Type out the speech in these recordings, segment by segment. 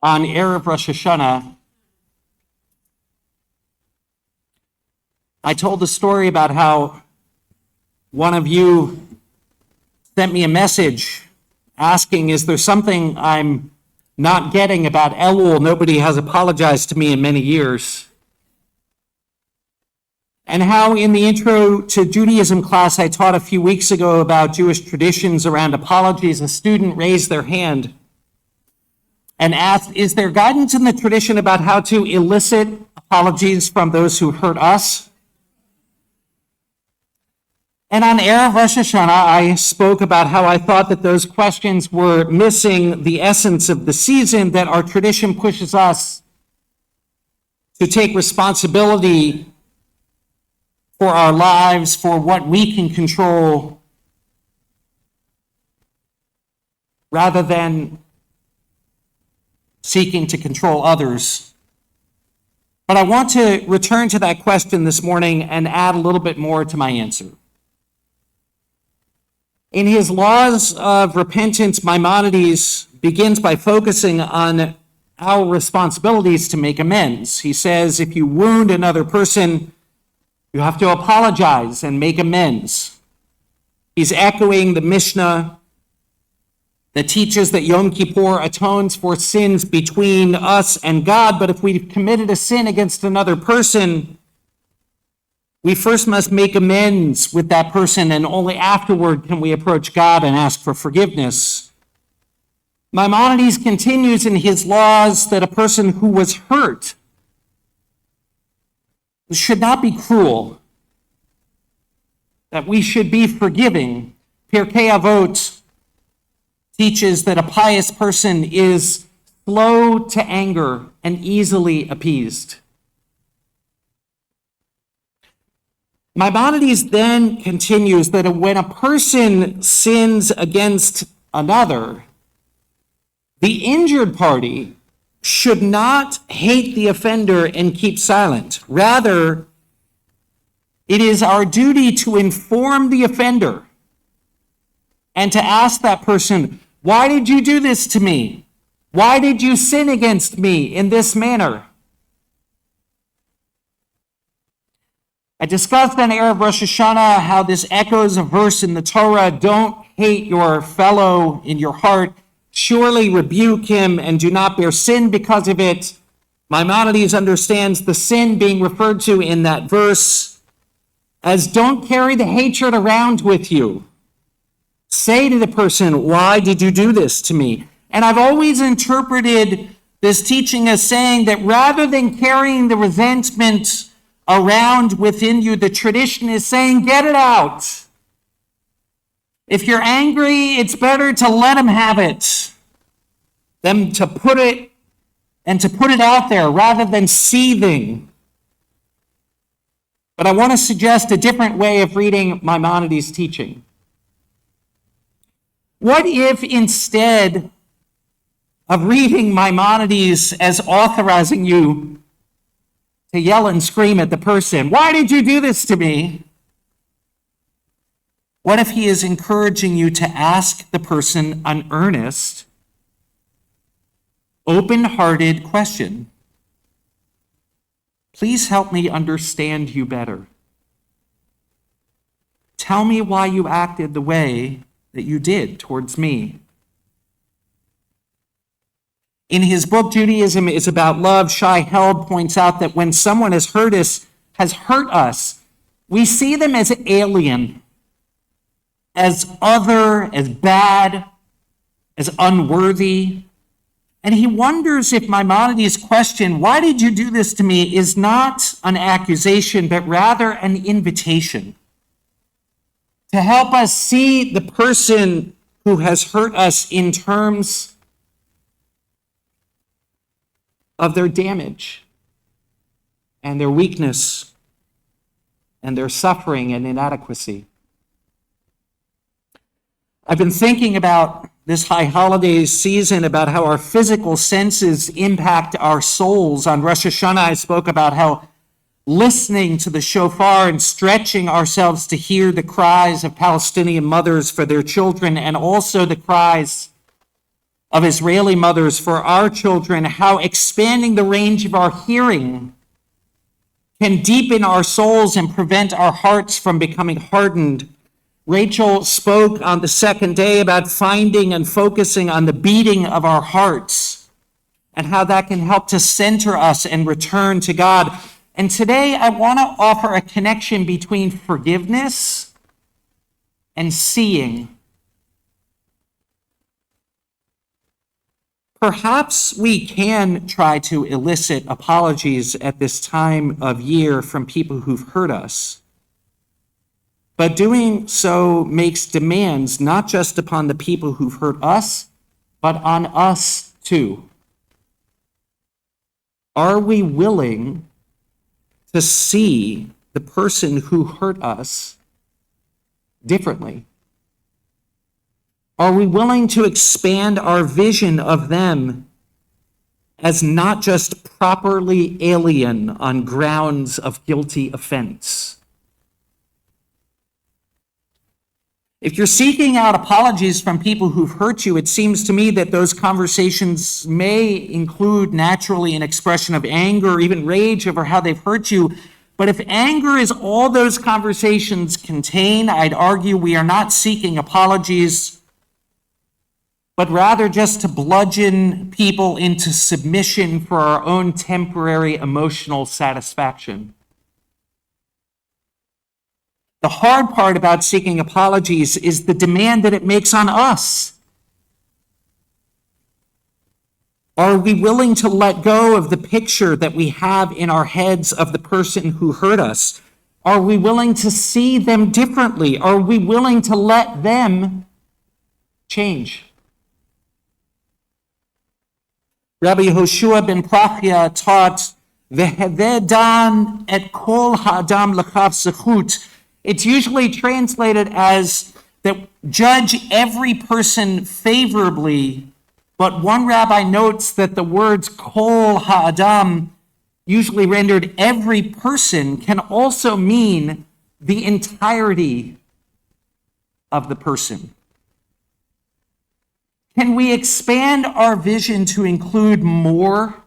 On Erev Rosh Hashanah, I told a story about how one of you sent me a message asking, is there something I'm not getting about Elul? Nobody has apologized to me in many years. And how in the Intro to Judaism class I taught a few weeks ago about Jewish traditions around apologies, a student raised their hand and asked, is there guidance in the tradition about how to elicit apologies from those who hurt us? And on Erev Rosh Hashanah, I spoke about how I thought that those questions were missing the essence of the season, that our tradition pushes us to take responsibility for our lives, for what we can control, rather than seeking to control others. But I want to return to that question this morning and add a little bit more to my answer. In his Laws of Repentance, Maimonides begins by focusing on our responsibilities to make amends. He says, if you wound another person, you have to apologize and make amends. He's echoing the Mishnah that teaches that Yom Kippur atones for sins between us and God, but if we've committed a sin against another person, we first must make amends with that person, and only afterward can we approach God and ask for forgiveness. Maimonides continues in his laws that a person who was hurt should not be cruel, that we should be forgiving. Pirkei Avot teaches that a pious person is slow to anger and easily appeased. Maimonides then continues that when a person sins against another, the injured party should not hate the offender and keep silent. Rather, it is our duty to inform the offender and to ask that person, why did you do this to me? Why did you sin against me in this manner? I discussed on Erev Rosh Hashanah how this echoes a verse in the Torah, don't hate your fellow in your heart, surely rebuke him and do not bear sin because of it. Maimonides understands the sin being referred to in that verse as don't carry the hatred around with you. Say to the person, why did you do this to me? And I've always interpreted this teaching as saying that rather than carrying the resentment around within you, the tradition is saying, get it out. If you're angry, it's better to let him have it than to put it out there rather than seething. But I want to suggest a different way of reading Maimonides' teaching. What if instead of reading Maimonides as authorizing you to yell and scream at the person, why did you do this to me? What if he is encouraging you to ask the person an earnest, open-hearted question? Please help me understand you better. Tell me why you acted the way that you did towards me. In his book, Judaism is About Love, Shai Held points out that when someone has hurt us, we see them as alien, as other, as bad, as unworthy. And he wonders if Maimonides' question, why did you do this to me, is not an accusation, but rather an invitation to help us see the person who has hurt us in terms of their damage and their weakness and their suffering and inadequacy. I've been thinking about this high holidays season, about how our physical senses impact our souls. On Rosh Hashanah, I spoke about how listening to the shofar and stretching ourselves to hear the cries of Palestinian mothers for their children, and also the cries of Israeli mothers for our children, how expanding the range of our hearing can deepen our souls and prevent our hearts from becoming hardened. Rachel spoke on the second day about finding and focusing on the beating of our hearts and how that can help to center us and return to God. And today I want to offer a connection between forgiveness and seeing. Perhaps we can try to elicit apologies at this time of year from people who've hurt us. But doing so makes demands not just upon the people who've hurt us, but on us too. Are we willing to see the person who hurt us differently? Are we willing to expand our vision of them as not just properly alien on grounds of guilty offense? If you're seeking out apologies from people who've hurt you, it seems to me that those conversations may include naturally an expression of anger or even rage over how they've hurt you. But if anger is all those conversations contain, I'd argue we are not seeking apologies, but rather just to bludgeon people into submission for our own temporary emotional satisfaction. The hard part about seeking apologies is the demand that it makes on us. Are we willing to let go of the picture that we have in our heads of the person who hurt us? Are we willing to see them differently? Are we willing to let them change? Rabbi Yehoshua ben Prachia taught, "Veheveh dan et kol ha'adam l'chav zechut." It's usually translated as that judge every person favorably, but one rabbi notes that the words kol ha'adam, usually rendered every person, can also mean the entirety of the person. Can we expand our vision to include more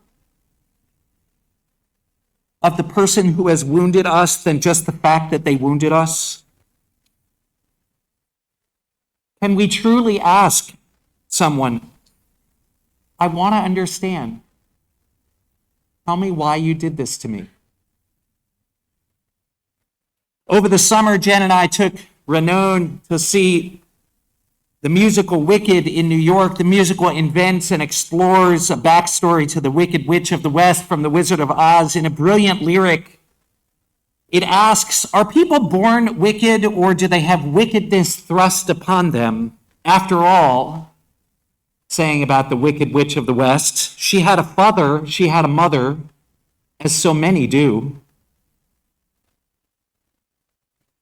of the person who has wounded us than just the fact that they wounded us? Can we truly ask someone, I want to understand. Tell me why you did this to me. Over the summer, Jen and I took Renon to see the musical Wicked in New York. The musical invents and explores a backstory to the Wicked Witch of the West from The Wizard of Oz in a brilliant lyric. It asks, are people born wicked or do they have wickedness thrust upon them? After all, saying about the Wicked Witch of the West, she had a father, she had a mother, as so many do.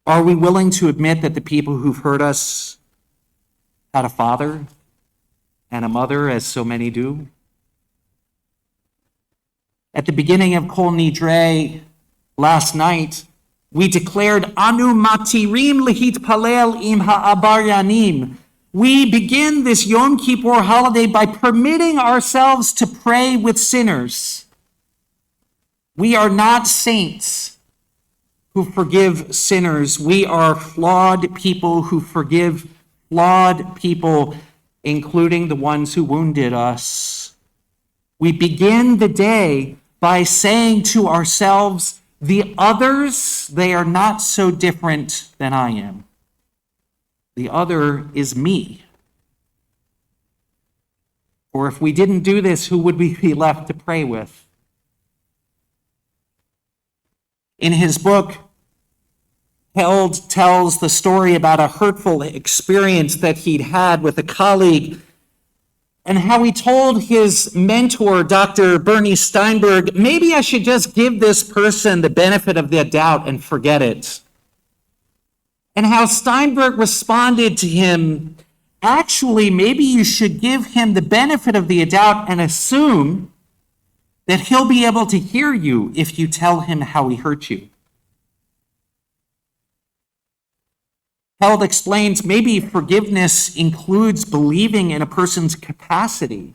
Are we willing to admit that the people who've hurt us had a father and a mother, as so many do? At the beginning of Kol Nidre last night, we declared Anu matirim lehitpalel im ha'abaryanim. We begin this Yom Kippur holiday by permitting ourselves to pray with sinners. We are not saints who forgive sinners. We are flawed people who forgive flawed people, including the ones who wounded us. We begin the day by saying to ourselves, the others, they are not so different than I am. The other is me. Or if we didn't do this, who would we be left to pray with? In his book, Held tells the story about a hurtful experience that he'd had with a colleague and how he told his mentor, Dr. Bernie Steinberg, maybe I should just give this person the benefit of the doubt and forget it. And how Steinberg responded to him, actually, maybe you should give him the benefit of the doubt and assume that he'll be able to hear you if you tell him how he hurt you. Held explains maybe forgiveness includes believing in a person's capacity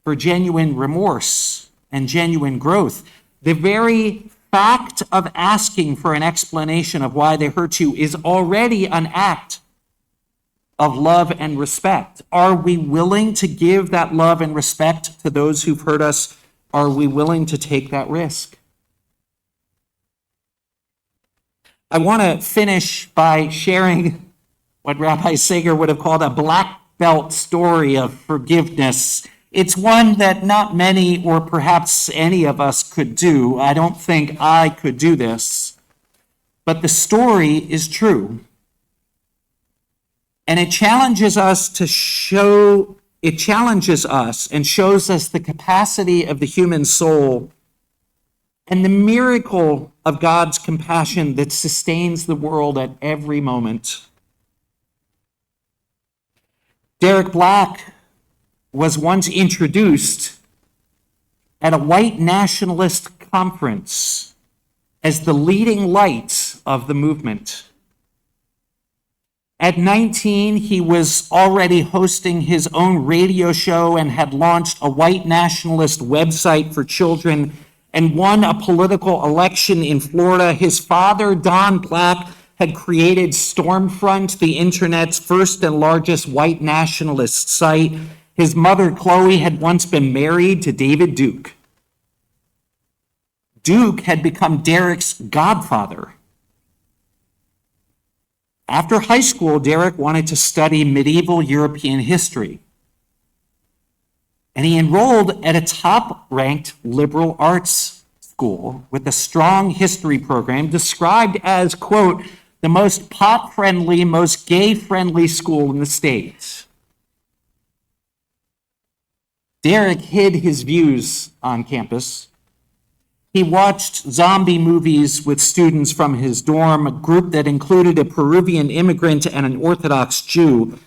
for genuine remorse and genuine growth. The very fact of asking for an explanation of why they hurt you is already an act of love and respect. Are we willing to give that love and respect to those who've hurt us? Are we willing to take that risk? I want to finish by sharing what Rabbi Sager would have called a black belt story of forgiveness. It's one that not many, or perhaps any of us, could do. I don't think I could do this. But the story is true. And it challenges us and shows us the capacity of the human soul and the miracle of God's compassion that sustains the world at every moment. Derek Black was once introduced at a white nationalist conference as the leading light of the movement. At 19, he was already hosting his own radio show and had launched a white nationalist website for children and won a political election in Florida. His father, Don Black, had created Stormfront, the internet's first and largest white nationalist site. His mother, Chloe, had once been married to David Duke. Duke had become Derek's godfather. After high school, Derek wanted to study medieval European history. And he enrolled at a top-ranked liberal arts school with a strong history program described as, quote, the most pot-friendly, most gay-friendly school in the States. Derek hid his views on campus. He watched zombie movies with students from his dorm, a group that included a Peruvian immigrant and an Orthodox Jew.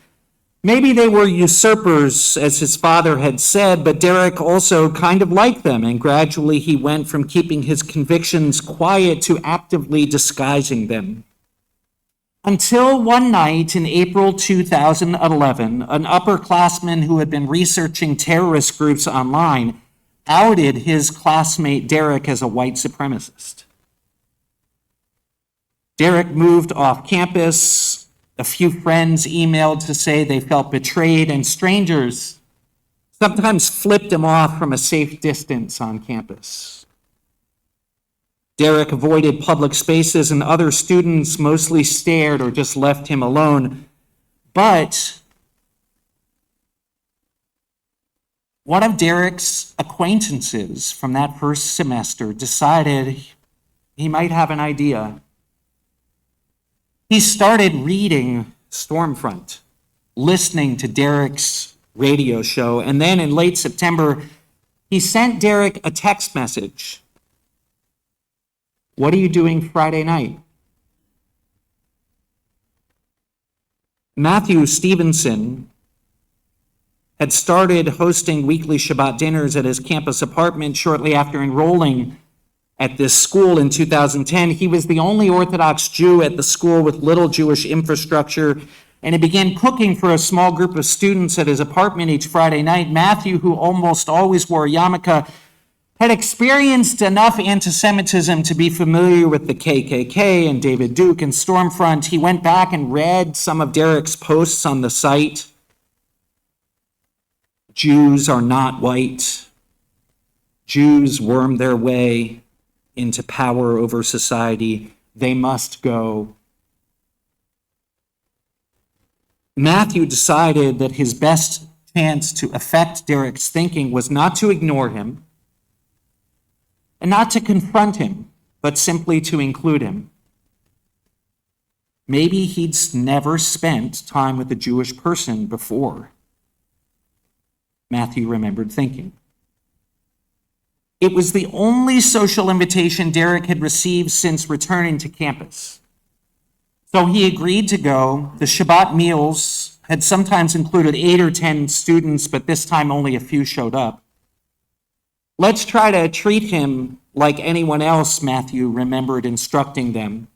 Maybe they were usurpers, as his father had said, but Derek also kind of liked them, and gradually he went from keeping his convictions quiet to actively disguising them. Until one night in April 2011, an upperclassman who had been researching terrorist groups online outed his classmate Derek as a white supremacist. Derek moved off campus. A few friends emailed to say they felt betrayed, and strangers sometimes flipped him off from a safe distance on campus. Derek avoided public spaces, and other students mostly stared or just left him alone. But one of Derek's acquaintances from that first semester decided he might have an idea. He started reading Stormfront, listening to Derek's radio show, and then in late September, he sent Derek a text message. What are you doing Friday night? Matthew Stevenson had started hosting weekly Shabbat dinners at his campus apartment shortly after enrolling at this school in 2010. He was the only Orthodox Jew at the school with little Jewish infrastructure, and he began cooking for a small group of students at his apartment each Friday night. Matthew, who almost always wore a yarmulke, had experienced enough anti-Semitism to be familiar with the KKK and David Duke and Stormfront. He went back and read some of Derek's posts on the site. Jews are not white. Jews worm their way into power over society. They must go. Matthew decided that his best chance to affect Derek's thinking was not to ignore him and not to confront him, but simply to include him. Maybe he'd never spent time with a Jewish person before, Matthew remembered thinking. It was the only social invitation Derek had received since returning to campus. So he agreed to go. The Shabbat meals had sometimes included 8 or 10 students, but this time only a few showed up. Let's try to treat him like anyone else, Matthew remembered instructing them.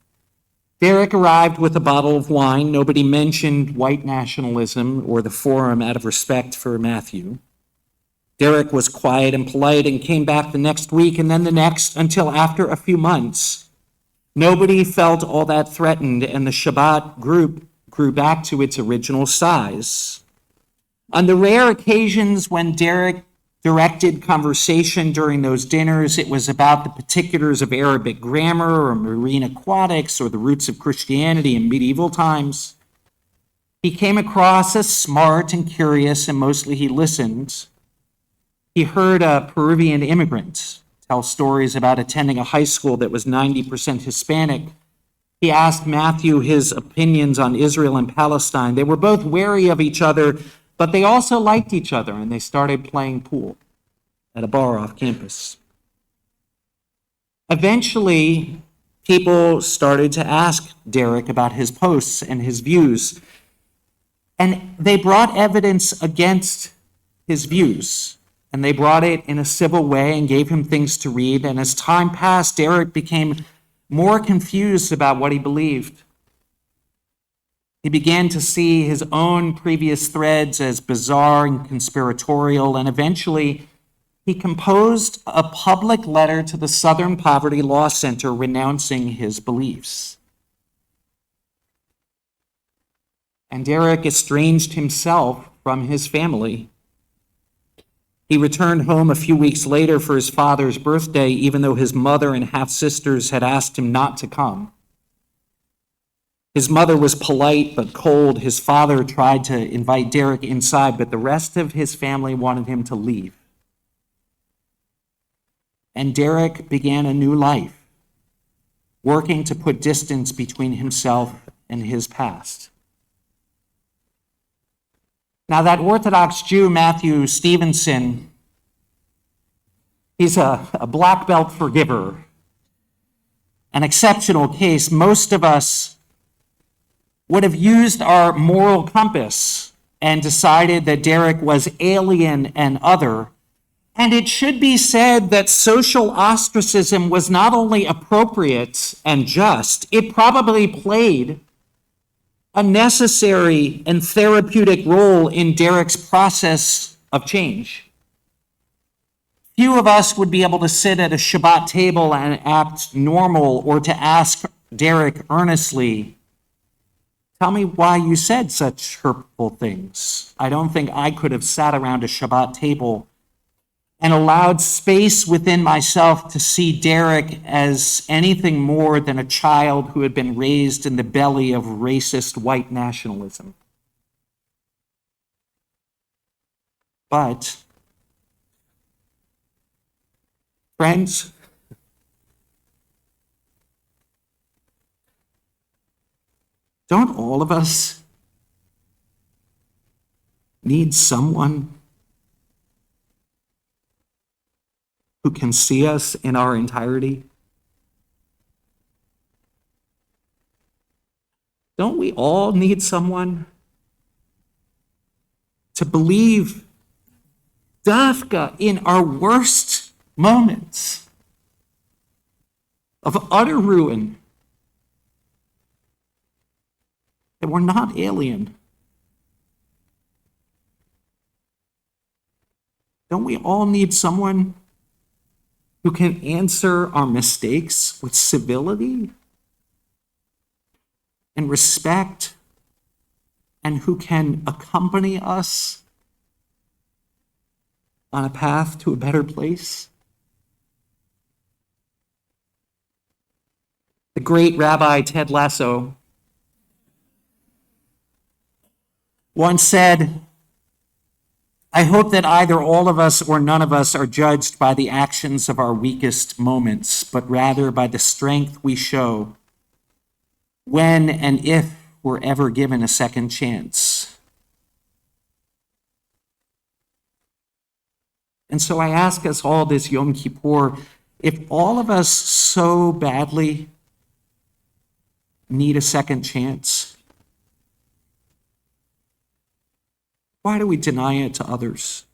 Derek arrived with a bottle of wine. Nobody mentioned white nationalism or the forum out of respect for Matthew. Derek was quiet and polite and came back the next week and then the next until after a few months. Nobody felt all that threatened, and the Shabbat group grew back to its original size. On the rare occasions when Derek directed conversation during those dinners, it was about the particulars of Arabic grammar or marine aquatics or the roots of Christianity in medieval times. He came across as smart and curious, and mostly he listened. He heard a Peruvian immigrant tell stories about attending a high school that was 90% Hispanic. He asked Matthew his opinions on Israel and Palestine. They were both wary of each other, but they also liked each other, and they started playing pool at a bar off campus. Eventually, people started to ask Derek about his posts and his views, and they brought evidence against his views. And they brought it in a civil way and gave him things to read. And as time passed, Derek became more confused about what he believed. He began to see his own previous threads as bizarre and conspiratorial, and eventually he composed a public letter to the Southern Poverty Law Center renouncing his beliefs. And Derek estranged himself from his family. He returned home a few weeks later for his father's birthday, even though his mother and half-sisters had asked him not to come. His mother was polite but cold. His father tried to invite Derek inside, but the rest of his family wanted him to leave. And Derek began a new life, working to put distance between himself and his past. Now, that Orthodox Jew, Matthew Stevenson, he's a black belt forgiver, an exceptional case. Most of us would have used our moral compass and decided that Derek was alien and other. And it should be said that social ostracism was not only appropriate and just, it probably played a necessary and therapeutic role in Derek's process of change. Few of us would be able to sit at a Shabbat table and act normal, or to ask Derek earnestly, "Tell me why you said such hurtful things." I don't think I could have sat around a Shabbat table and allowed space within myself to see Derek as anything more than a child who had been raised in the belly of racist white nationalism. But, friends, don't all of us need someone who can see us in our entirety? Don't we all need someone to believe dafka in our worst moments of utter ruin that we're not alien? Don't we all need someone who can answer our mistakes with civility and respect, and who can accompany us on a path to a better place? The great Rabbi Ted Lasso once said, "I hope that either all of us or none of us are judged by the actions of our weakest moments, but rather by the strength we show when and if we're ever given a second chance." And so I ask us all this Yom Kippur, if all of us so badly need a second chance, why do we deny it to others?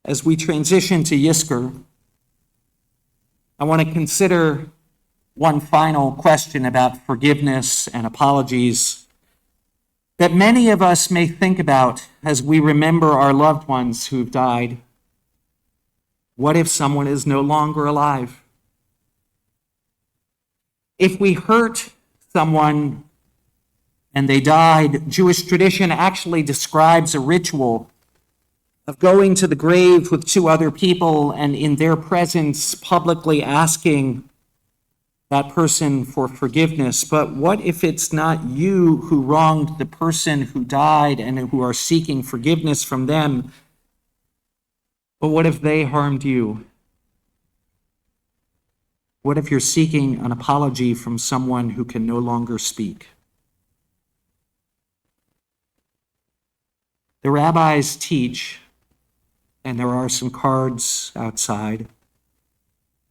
As we transition to Yizkor, I want to consider one final question about forgiveness and apologies that many of us may think about as we remember our loved ones who've died. What if someone is no longer alive? If we hurt someone and they died, Jewish tradition actually describes a ritual of going to the grave with two other people and in their presence publicly asking that person for forgiveness. But what if it's not you who wronged the person who died and who are seeking forgiveness from them? But what if they harmed you? What if you're seeking an apology from someone who can no longer speak? The rabbis teach, and there are some cards outside,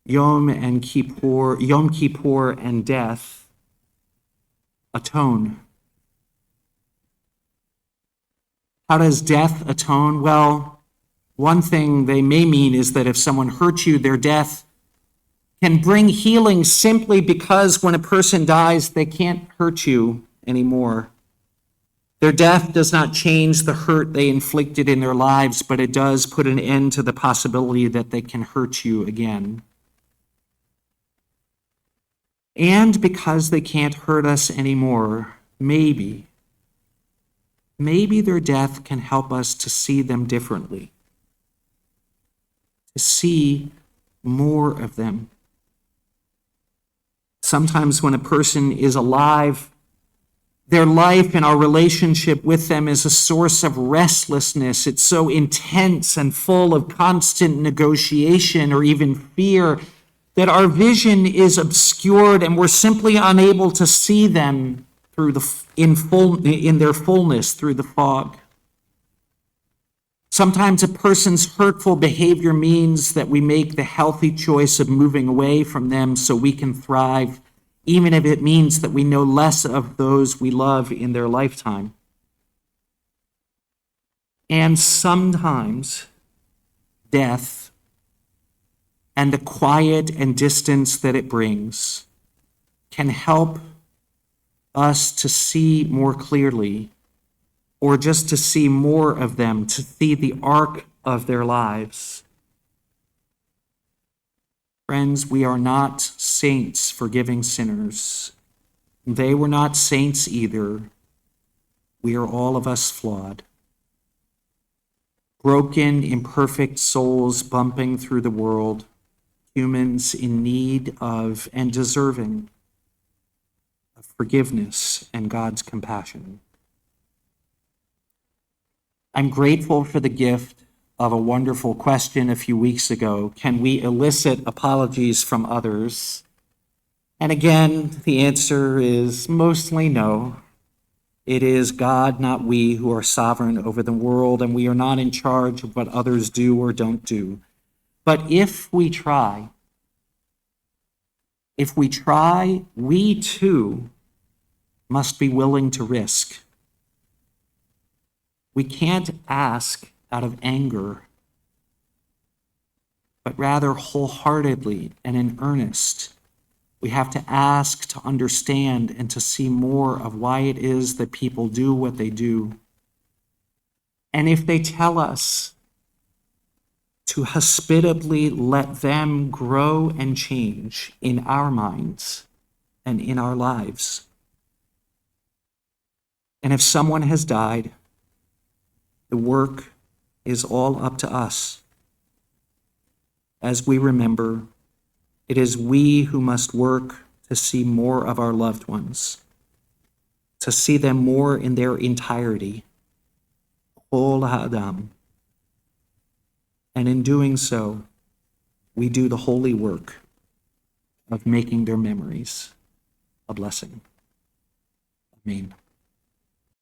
Yom Kippur and death atone. How does death atone? Well, one thing they may mean is that if someone hurts you, their death can bring healing simply because when a person dies, they can't hurt you anymore. Their death does not change the hurt they inflicted in their lives, but it does put an end to the possibility that they can hurt you again. And because they can't hurt us anymore, maybe their death can help us to see them differently, to see more of them. Sometimes when a person is alive, their life and our relationship with them is a source of restlessness. It's so intense and full of constant negotiation or even fear that our vision is obscured and we're simply unable to see them through in their fullness through the fog. Sometimes a person's hurtful behavior means that we make the healthy choice of moving away from them so we can thrive, even if it means that we know less of those we love in their lifetime. And sometimes death and the quiet and distance that it brings can help us to see more clearly, or just to see more of them, to see the arc of their lives. Friends, we are not saints forgiving sinners. They were not saints either. We are all of us flawed. Broken, imperfect souls bumping through the world, humans in need of and deserving of forgiveness and God's compassion. I'm grateful for the gift of a wonderful question a few weeks ago. Can we elicit apologies from others? And again, the answer is mostly no. It is God, not we, who are sovereign over the world, and we are not in charge of what others do or don't do. But if we try, we too must be willing to risk. We can't ask out of anger, but rather wholeheartedly and in earnest. We have to ask to understand and to see more of why it is that people do what they do. And if they tell us, to hospitably let them grow and change in our minds and in our lives. And if someone has died, the work is all up to us. As we remember, it is we who must work to see more of our loved ones, to see them more in their entirety, Kol Ha'adam. And in doing so, we do the holy work of making their memories a blessing. Amen.